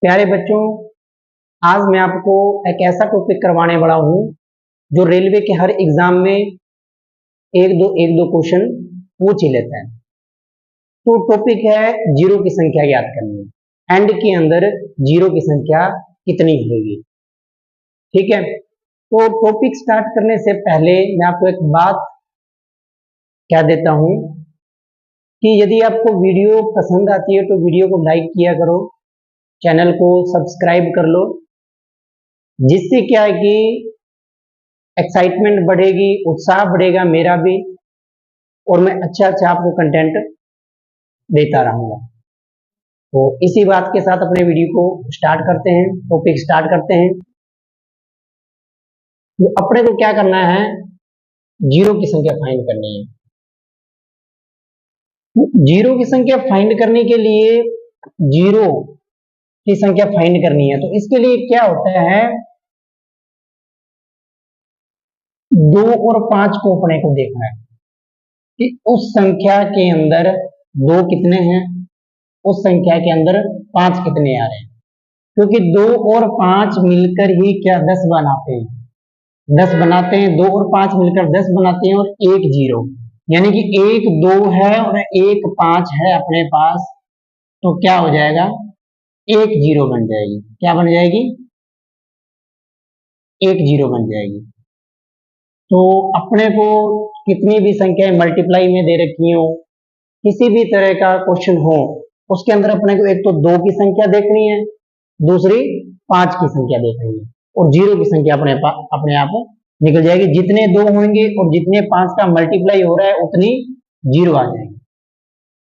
प्यारे बच्चों, आज मैं आपको एक ऐसा टॉपिक करवाने वाला हूँ जो रेलवे के हर एग्जाम में एक दो क्वेश्चन पूछ ही लेता है। तो टॉपिक है जीरो की संख्या याद करनी है। एंड के अंदर जीरो की संख्या कितनी होगी। ठीक है, तो टॉपिक स्टार्ट करने से पहले मैं आपको एक बात कह देता हूँ कि यदि आपको वीडियो पसंद आती है तो वीडियो को लाइक किया करो, चैनल को सब्सक्राइब कर लो, जिससे क्या है कि एक्साइटमेंट बढ़ेगी, उत्साह बढ़ेगा मेरा भी, और मैं अच्छा आपको कंटेंट देता रहूंगा। तो इसी बात के साथ अपने वीडियो को स्टार्ट करते हैं, टॉपिक स्टार्ट करते हैं। तो अपने को क्या करना है, जीरो की संख्या फाइंड करनी है। जीरो की संख्या फाइंड करने के लिए जीरो की संख्या फाइंड करनी है, तो इसके लिए क्या होता है, 2 और 5 को अपने को देखना है कि उस संख्या के अंदर 2 कितने हैं, उस संख्या के अंदर 5 कितने आ रहे हैं। क्योंकि 2 और 5 मिलकर ही क्या 10 बनाते हैं, 10 बनाते हैं। 2 और 5 मिलकर 10 बनाते हैं और एक जीरो, यानी कि एक 2 है और एक 5 है अपने पास, तो क्या हो जाएगा, एक जीरो बन जाएगी। क्या बन जाएगी, एक जीरो बन जाएगी। तो अपने को कितनी भी संख्याएं मल्टीप्लाई में दे रखी हो, किसी भी तरह का क्वेश्चन हो, उसके अंदर अपने को एक तो 2 की संख्या देखनी है, दूसरी 5 की संख्या देखनी है, और जीरो की संख्या अपने आप निकल जाएगी। जितने 2 होंगे और जितने 5 का मल्टीप्लाई हो रहा है उतनी जीरो आ जाएगी।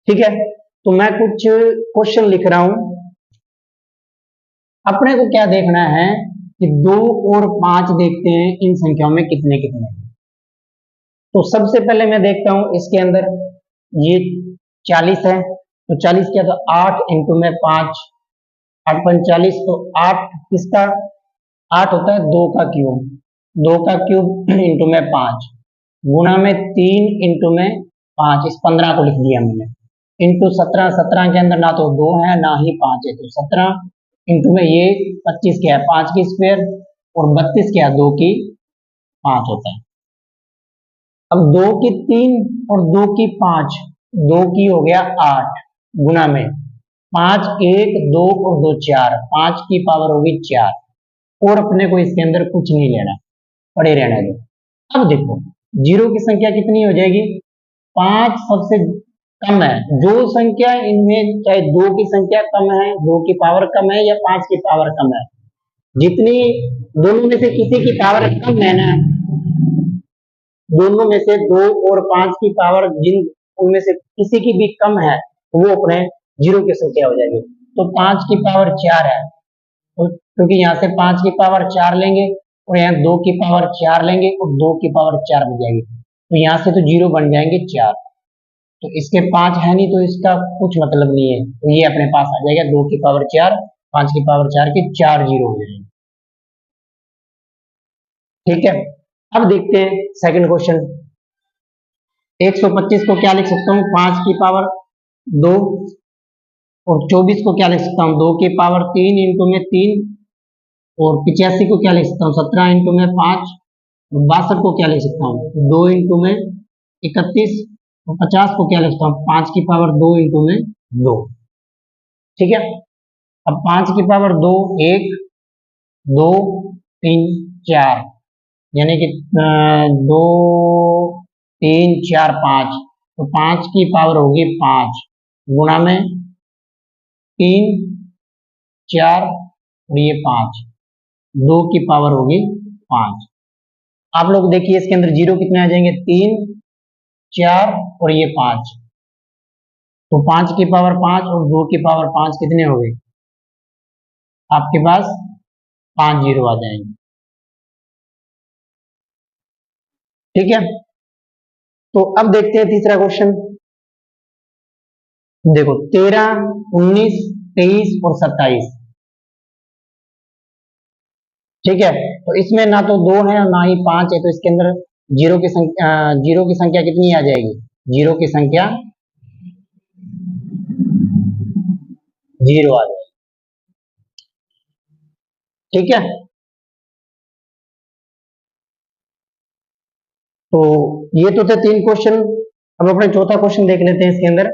ठीक है, तो मैं कुछ क्वेश्चन लिख रहा हूं। अपने को क्या देखना है कि 2 और 5 देखते हैं इन संख्याओं में कितने कितने हैं। तो सबसे पहले मैं देखता हूं इसके अंदर ये 40 है, तो 40 क्या, तो 8 इंटू में 5, 8 45, तो 8 किसका, 8 होता है 2 का क्यूब, 2 का क्यूब इंटू में 5 गुना में 3 इंटू में 5, इस 15 को लिख दिया मैंने, इंटू 17, 17 के अंदर ना तो 2 है ना ही 5 है, तो 17 इंटू में ये 25 क्या है, 5 की स्क्वायर, और 32 क्या है, 2 की 5 होता है। अब 2 की 3 और 2 की 5, 2 की हो गया 8 गुना में 5 1 2 और 2 4, 5 की पावर होगी 4, और अपने को इसके अंदर कुछ नहीं लेना, पड़े रहने दो। अब देखो जीरो की संख्या कितनी हो जाएगी, 5 सबसे कम है। जो संख्या इनमें, चाहे 2 की संख्या कम है, 2 की पावर कम है या 5 की पावर कम है, जितनी दोनों में से किसी की पावर कम है ना, दोनों में से 2 और 5 की पावर जिन उनमें से किसी की भी कम है, वो अपने जीरो की संख्या हो जाएगी। तो 5 की पावर 4 है, तो क्योंकि यहाँ से 5 की पावर 4 लेंगे और यहाँ 2 की पावर 4 लेंगे और 2 की पावर 4 बन जाएगी, तो यहाँ से तो जीरो बन जाएंगे 4, तो इसके 5 है नहीं तो इसका कुछ मतलब नहीं है, तो ये अपने पास आ जाएगा 2 की पावर 4, 5 की पावर 4 के 4 जीरो हो जाएंगे। ठीक है, अब देखते हैं सेकंड क्वेश्चन। 125 को क्या लिख सकता हूँ, 5 की पावर 2, और 24 को क्या लिख सकता हूँ, 2 की पावर 3 इंटू में 3, और 85 को क्या लिख सकता हूँ, 17 इंटू में 5, और 62 को क्या लिख सकता हूँ, 2 इंटू में 31, और 50 को क्या लिख सकता हूँ, 5 की पावर 2 इंटू में 2। ठीक है, अब 5 की पावर 2 1 2 3 4, यानी कि 2 3 4 5, तो 5 की पावर होगी 5 गुना में 3 4 और ये 5, 2 की पावर होगी 5। आप लोग देखिए इसके अंदर जीरो कितने आ जाएंगे, 3 4 और ये 5, तो 5 की पावर 5 और 2 की पावर 5 कितने हो गए, आपके पास 5 जीरो आ जाएंगे। ठीक है, तो अब देखते हैं तीसरा क्वेश्चन। देखो 13 19 23 और 27, ठीक है, तो इसमें ना तो 2 है और ना ही 5 है, तो इसके अंदर जीरो की संख्या कितनी आ जाएगी, जीरो की संख्या जीरो आ जाएगी। ठीक है, तो ये तो थे 3 क्वेश्चन। अब अपने चौथा क्वेश्चन देख लेते हैं इसके अंदर।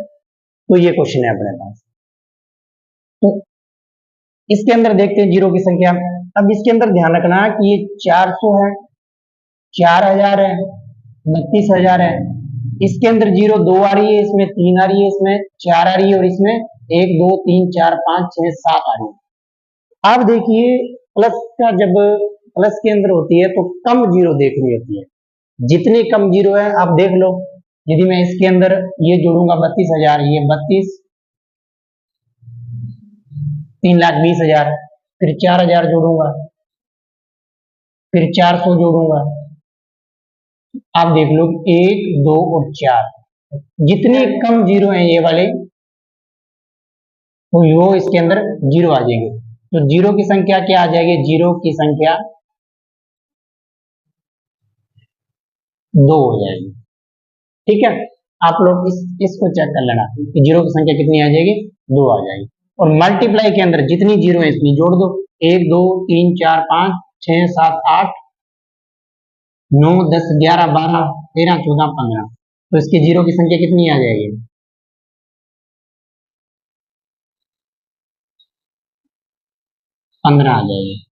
तो ये क्वेश्चन है अपने पास, तो इसके अंदर देखते हैं जीरो की संख्या। अब इसके अंदर ध्यान रखना कि ये 400 है, 4000 है, 32,000 है। इसके अंदर जीरो 2 आ रही है, इसमें 3 आ रही है, इसमें 4 आ रही है और इसमें 1 2 3 4 5 6 7 आ रही है। आप देखिए प्लस का, जब प्लस के अंदर होती है तो कम जीरो देखनी होती है। जितनी कम जीरो है आप देख लो, यदि मैं इसके अंदर ये जोड़ूंगा 32,000, ये 32, 3,20,000, फिर 4,000 जोड़ूंगा, फिर 400 जोड़ूंगा। आप देख लो 1 2 और 4, जितनी कम जीरो है ये वाले, तो वो इसके अंदर जीरो आ जाएंगे। तो जीरो की संख्या क्या आ जाएगी? जीरो की संख्या 2 हो जाएगी। ठीक है, आप लोग इसको चेक कर लेना कि जीरो की संख्या कितनी आ जाएगी? 2 आ जाएगी। और मल्टीप्लाई के अंदर जितनी जीरो है इसमें जोड़ दो, 1 2 3 4 5 6 7 8 9 10 11 12 13 14 15। तो इसकी जीरो की संख्या कितनी आ जाएगी? 15 आ जाएगी।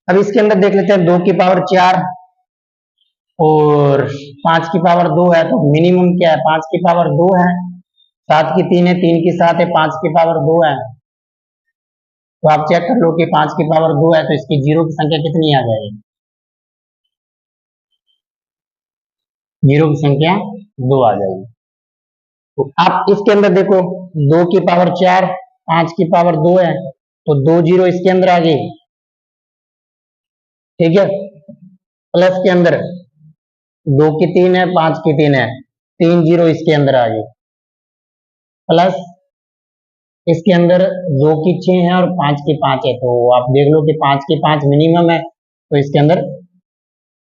अब इसके अंदर देख लेते हैं 2 की पावर 4 और 5 की पावर 2 है, तो मिनिमम क्या है? 5 की पावर 2 है, 7 की 3 है, 3 की 7 है, 5 की पावर 2 है। तो आप चेक कर लो कि 5 की पावर 2 है, तो इसकी जीरो की संख्या कितनी आ जाएगी? जीरो की संख्या 2 आ जाएगी। तो आप इसके अंदर देखो 2 की पावर 4, 5 की पावर 2 है, तो 2 जीरो इसके अंदर आ गई। ठीक है, प्लस के अंदर 2 की 3 है, 5 की 3 है, 3 जीरो इसके अंदर आ गई। प्लस इसके अंदर 2 की 6 है और 5 की 5 है, तो आप देख लो कि 5 की 5 मिनिमम है, तो इसके अंदर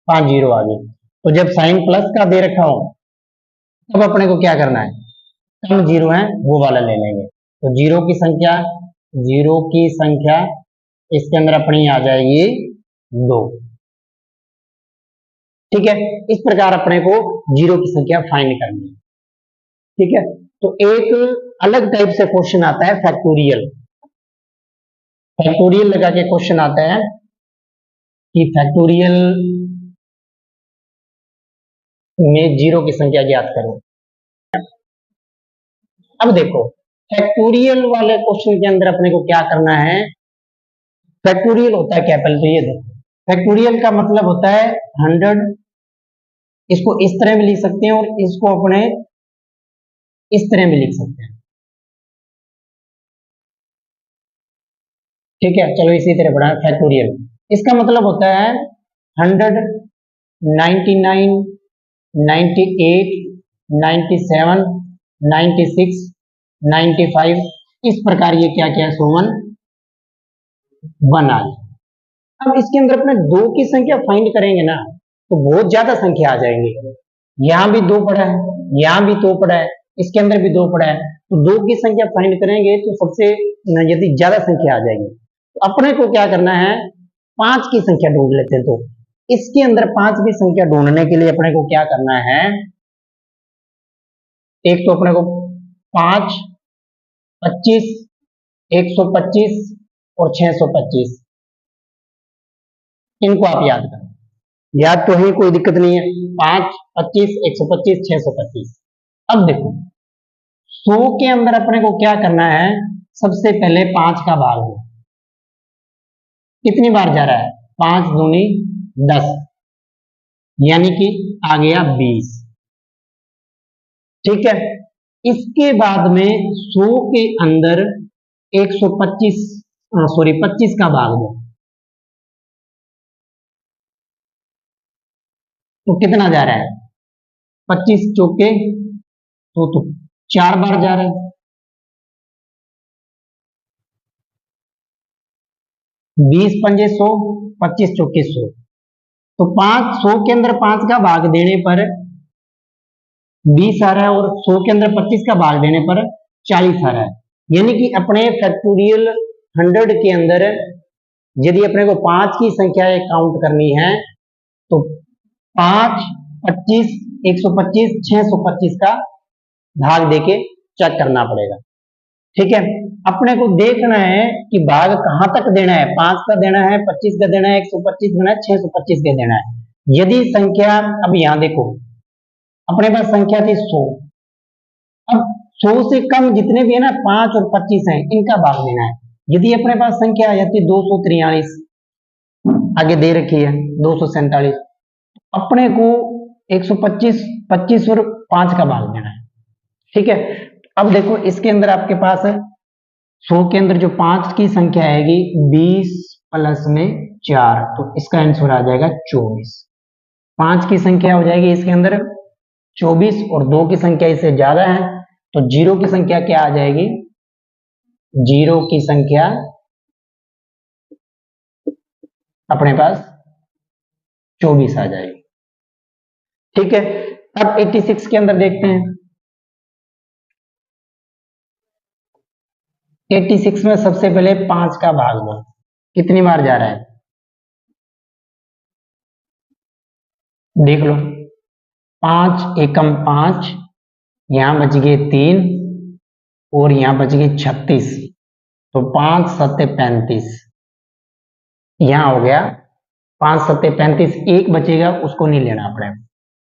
5 जीरो आ गई। तो जब साइन प्लस का दे रखा हो तब अपने को क्या करना है? कम जीरो है वो वाला ले लेंगे। तो जीरो की संख्या इसके अंदर अपनी आ जाएगी 2। ठीक है, इस प्रकार अपने को जीरो की संख्या फाइंड करनी है। ठीक है, तो एक अलग टाइप से क्वेश्चन आता है फैक्टोरियल। फैक्टोरियल लगा के क्वेश्चन आता है कि फैक्टोरियल में जीरो की संख्या ज्ञात करो। अब देखो फैक्टोरियल वाले क्वेश्चन के अंदर अपने को क्या करना है? फैक्टोरियल होता है क्या? पहले तो ये देखो, फैक्टोरियल का मतलब होता है 100। इसको इस तरह भी लिख सकते हैं और इसको अपने इस तरह भी लिख सकते हैं। ठीक है, चलो इसी तरह पढ़ा फैक्टोरियल। इसका मतलब होता है 100, 99, 98, 97, 96, 95, इस प्रकार ये क्या क्या है? सुमन 1 आ जाए। अब इसके अंदर अपने 2 की संख्या फाइंड करेंगे ना, तो बहुत ज्यादा संख्या आ जाएंगी। यहां भी 2 पड़ा है, यहां भी 2 पड़ा है, इसके अंदर भी 2 पड़ा है, तो 2 की संख्या फाइंड करेंगे तो सबसे यदि ज्यादा संख्या आ जाएगी, तो अपने को क्या करना है? 5 की संख्या ढूंढ लेते हैं। तो इसके अंदर 5 की संख्या ढूंढने के लिए अपने को क्या करना है? एक तो अपने को 5, 25, 125 और 625, इनको आप याद करें। याद तो है, कोई दिक्कत नहीं है। 5, 25, 125, 625। अब देखो 100 के अंदर अपने को क्या करना है? सबसे पहले 5 का भाग दो। कितनी बार जा रहा है? 5 दूनी 10, यानी कि आ गया 20। ठीक है, इसके बाद में 100 के अंदर 25 का भाग दो, तो कितना जा रहा है? 25 चौके तो 4 बार जा रहा है। 20 पंजे 100, 25 चौके 100, तो 100 के अंदर 5 का भाग देने पर 20 आ रहा है और 100 के अंदर 25 का भाग देने पर 40 आ रहा है। यानी कि अपने फैक्टोरियल 100 के अंदर यदि अपने को 5 की संख्याएं काउंट करनी है तो 5, 25, 125, 625 का भाग देके चेक करना पड़ेगा। ठीक है, अपने को देखना है कि भाग कहां तक देना है, 5 का देना है, 25 का देना है, 125 देना है, 625 का देना है। यदि संख्या, अब यहां देखो अपने पास संख्या थी 100, अब 100 से कम जितने भी है ना 5 और 25 है इनका भाग देना है। यदि अपने पास संख्या आ जाती 243, आगे दे रखी है 247, अपने को 125, 25 और 5 का भाग देना है। ठीक है, अब देखो इसके अंदर आपके पास 100 के अंदर जो 5 की संख्या आएगी 20 प्लस में 4, तो इसका आंसर आ जाएगा 24। 5 की संख्या हो जाएगी इसके अंदर 24 और 2 की संख्या इससे ज्यादा है तो 0 की संख्या क्या आ जाएगी, 0 की संख्या अपने पास 24 आ जाएगी। ठीक है, अब 86 के अंदर देखते हैं। 86 में सबसे पहले 5 का भाग दो, कितनी बार जा रहा है देख लो। 5 एकम 5, यहां बच गए 3 और यहां बच गए 36, तो 5 सत्ते 35, यहां हो गया 5 सत्ते 35, एक बचेगा उसको नहीं लेना पड़ेगा।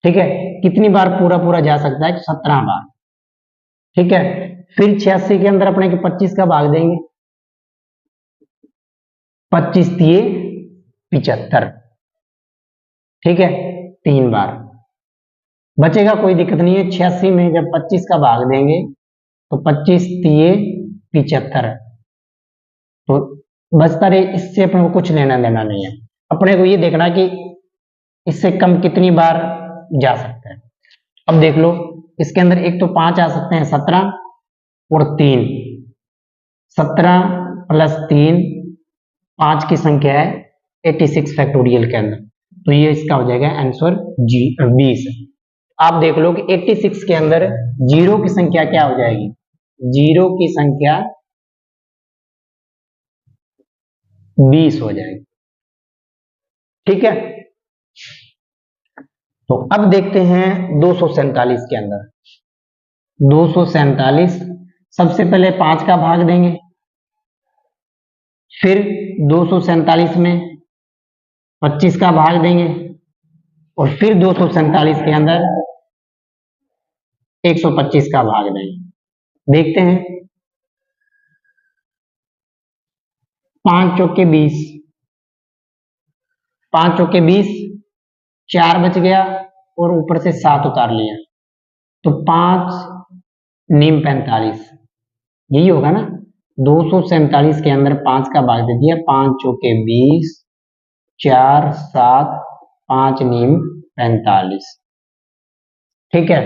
ठीक है, कितनी बार पूरा पूरा जा सकता है, 17 बार। ठीक है, फिर 86 के अंदर अपने के 25 का भाग देंगे, 25 दिए 75। ठीक है, 3 बार बचेगा, कोई दिक्कत नहीं है। 86 में जब 25 का भाग देंगे तो 25 दिए 75, तो बचता रहे, इससे अपने को कुछ लेना देना नहीं है। अपने को ये देखना कि इससे कम कितनी बार जा सकता है। अब देख लो इसके अंदर एक तो 5 आ सकते हैं, 17 और 3, 17 प्लस 3, 5 की संख्या है 86 फैक्टोरियल के अंदर, तो ये इसका हो जाएगा आंसर 20। आप देख लो कि 86 के अंदर 0 की संख्या क्या हो जाएगी, 0 की संख्या 20 हो जाएगी। ठीक है, तो अब देखते हैं 247 के अंदर। 247 सबसे पहले 5 का भाग देंगे, फिर 247 में 25 का भाग देंगे और फिर 247 के अंदर 125 का भाग देंगे। देखते हैं, 5 चौके 20, 5 चौके 20, 4 बच गया और ऊपर से 7 उतार लिया, तो 5 नीम 45, यही होगा ना। 247 के अंदर 5 का भाग दे दिया, 5 चौके 20, 4 7, 5 नीम 45। ठीक है,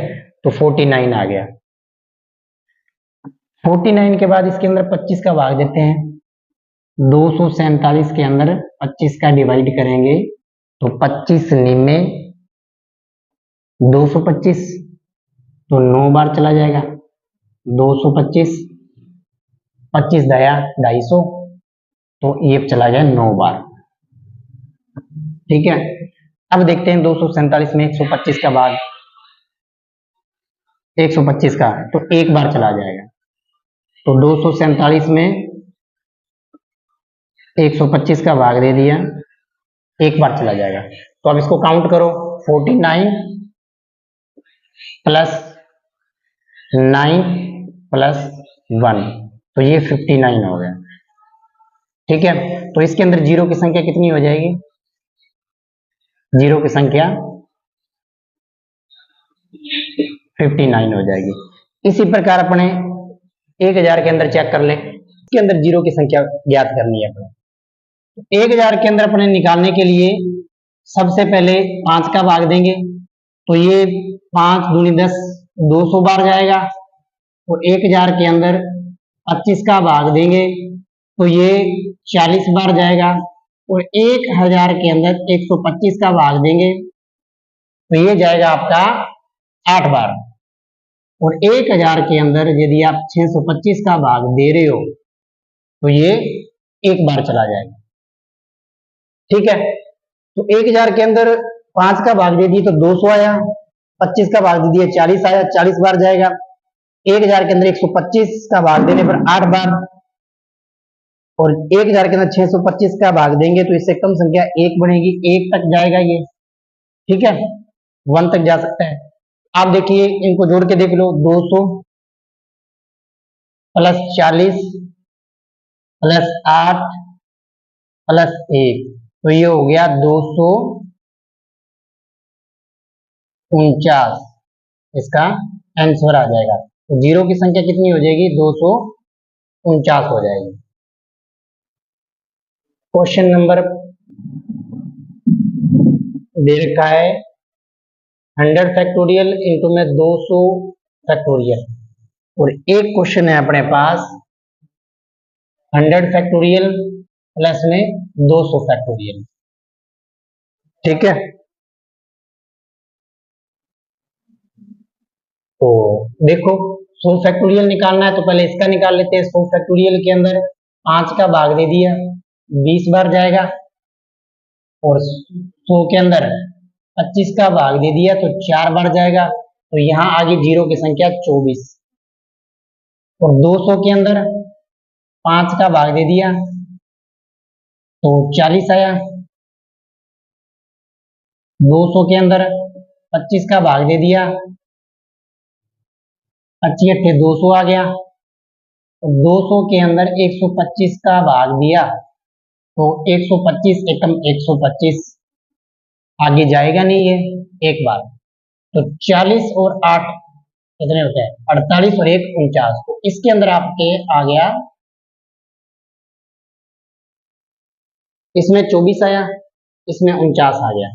तो 49 आ गया। 49 के बाद इसके अंदर 25 का भाग देते हैं। 247 के अंदर 25 का डिवाइड करेंगे तो 25 निन्ने 225, तो 9 बार चला जाएगा। 225, 25 दया 250, तो ये चला गया 9 बार। ठीक है, अब देखते हैं 247 में 125 का भाग, 125 का तो 1 बार चला जाएगा, तो 247 में 125 का भाग दे दिया, 1 बार चला जाएगा। तो अब इसको काउंट करो, 49 प्लस 9 प्लस 1, तो ये 59 हो गया। ठीक है, तो इसके अंदर 0 की संख्या कितनी हो जाएगी, 0 की संख्या 59 हो जाएगी। इसी प्रकार अपने 1000 के अंदर चेक कर ले, इसके अंदर 0 की संख्या ज्ञात करनी है अपने। 1000 के अंदर अपने निकालने के लिए सबसे पहले 5 का भाग देंगे, तो ये 5 दूनी 10, 200 बार जाएगा। और 1000 के अंदर 25 का भाग देंगे तो ये 40 बार जाएगा। और 1000 के अंदर 125 का भाग देंगे तो ये जाएगा आपका 8 बार। और 1000 के अंदर यदि आप 625 का भाग दे रहे हो तो ये 1 बार चला जाएगा। ठीक है, तो 1000 के अंदर 5 का भाग दे दिए तो 200 आया, 25 का भाग दे दिए 40 आया, 40 बार जाएगा। 1000 के अंदर 125 का भाग देने पर 8 बार, और 1000 के अंदर 625 का भाग देंगे तो इससे कम संख्या 1 बनेगी, 1 तक जाएगा ये, ठीक है, 1 तक जा सकता है। आप देखिए इनको जोड़ के देख लो, 200 प्लस 40 प्लस 8 प्लस 1, तो ये हो गया 249, इसका आंसर आ जाएगा। तो जीरो की संख्या कितनी हो जाएगी, 249 हो जाएगी। क्वेश्चन नंबर दे रखा है 100 फैक्टोरियल इंटू में 200 फैक्टोरियल, और एक क्वेश्चन है अपने पास 100 फैक्टोरियल प्लस में 200 फैक्टोरियल, ठीक है। तो देखो 100 फैक्टोरियल निकालना है तो पहले इसका निकाल लेते हैं। 100 फैक्टोरियल के अंदर 5 का भाग दे दिया, 20 बार जाएगा, और 100 के अंदर 25 का भाग दे दिया तो 4 बार जाएगा, तो यहाँ आगे जीरो की संख्या 24, और 200 के अंदर 5 का भाग दे दिया तो 40 आया, 200 के अंदर 25 का भाग दे दिया, 25 अट्ठे 200 आ गया, तो 200 के अंदर 125 का भाग दिया तो 125 एकम 125, आगे जाएगा नहीं ये एक बार, तो 40 और 8 कितने होते हैं, 48 और 1 49, तो इसके अंदर आपके आ गया, इसमें 24 आया, इसमें 49 आ गया।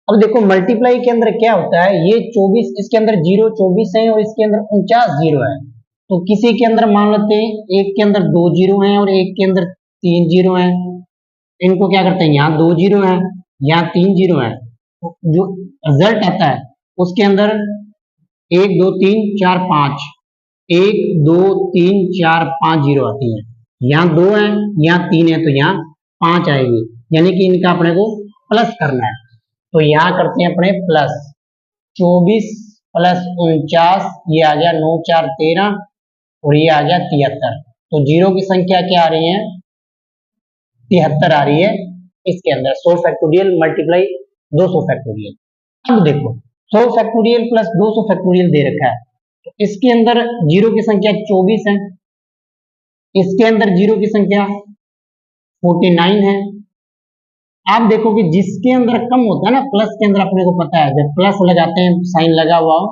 अब देखो मल्टीप्लाई के अंदर क्या होता है, ये 24 इसके अंदर 0 24 है और इसके अंदर 49 0 है, तो किसी के अंदर मान लेते हैं एक के अंदर 2 0 है और एक के अंदर 3 0 है, इनको क्या करते हैं, यहाँ 2 0 है यहाँ 3 0 है, तो जो रिजल्ट आता है उसके अंदर 1 2 3 4 5 1 2 3 4 5 0 आती है, यहाँ 2 है यहाँ 3 है तो यहाँ 5 आएगी, यानी कि इनका अपने को प्लस करना है। तो यहाँ करते हैं अपने प्लस 24 प्लस 49, ये आ गया 9 4 13 और ये आ गया 73, तो जीरो की संख्या क्या आ रही है, 73 आ रही है इसके अंदर। 100 फैक्टोरियल मल्टीप्लाई 200 फैक्टोरियल। अब देखो 100 फैक्टोरियल प्लस 200 फैक्टोरियल दे रखा है, तो इसके अंदर जीरो की संख्या 24 है, इसके अंदर जीरो की संख्या 49 है। आप देखो कि जिसके अंदर कम होता है ना, प्लस के अंदर अपने को पता है जब प्लस लगाते हैं साइन लगा हुआ हो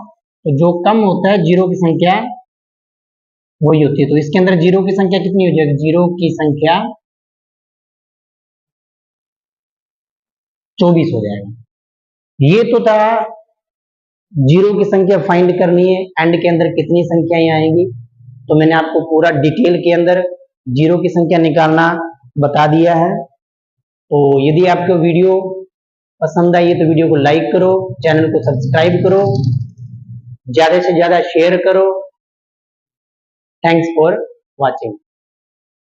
तो जो कम होता है जीरो की संख्या वही होती है, तो इसके अंदर जीरो की संख्या कितनी हो जाएगी, जीरो की संख्या 24 हो जाएगा। ये तो था जीरो की संख्या फाइंड करनी है, एंड के अंदर कितनी संख्याएं आएंगी, तो मैंने आपको पूरा डिटेल के अंदर जीरो की संख्या निकालना बता दिया है। तो यदि आपको वीडियो पसंद आई है तो वीडियो को लाइक करो, चैनल को सब्सक्राइब करो, ज्यादा से ज्यादा शेयर करो। Thanks for watching.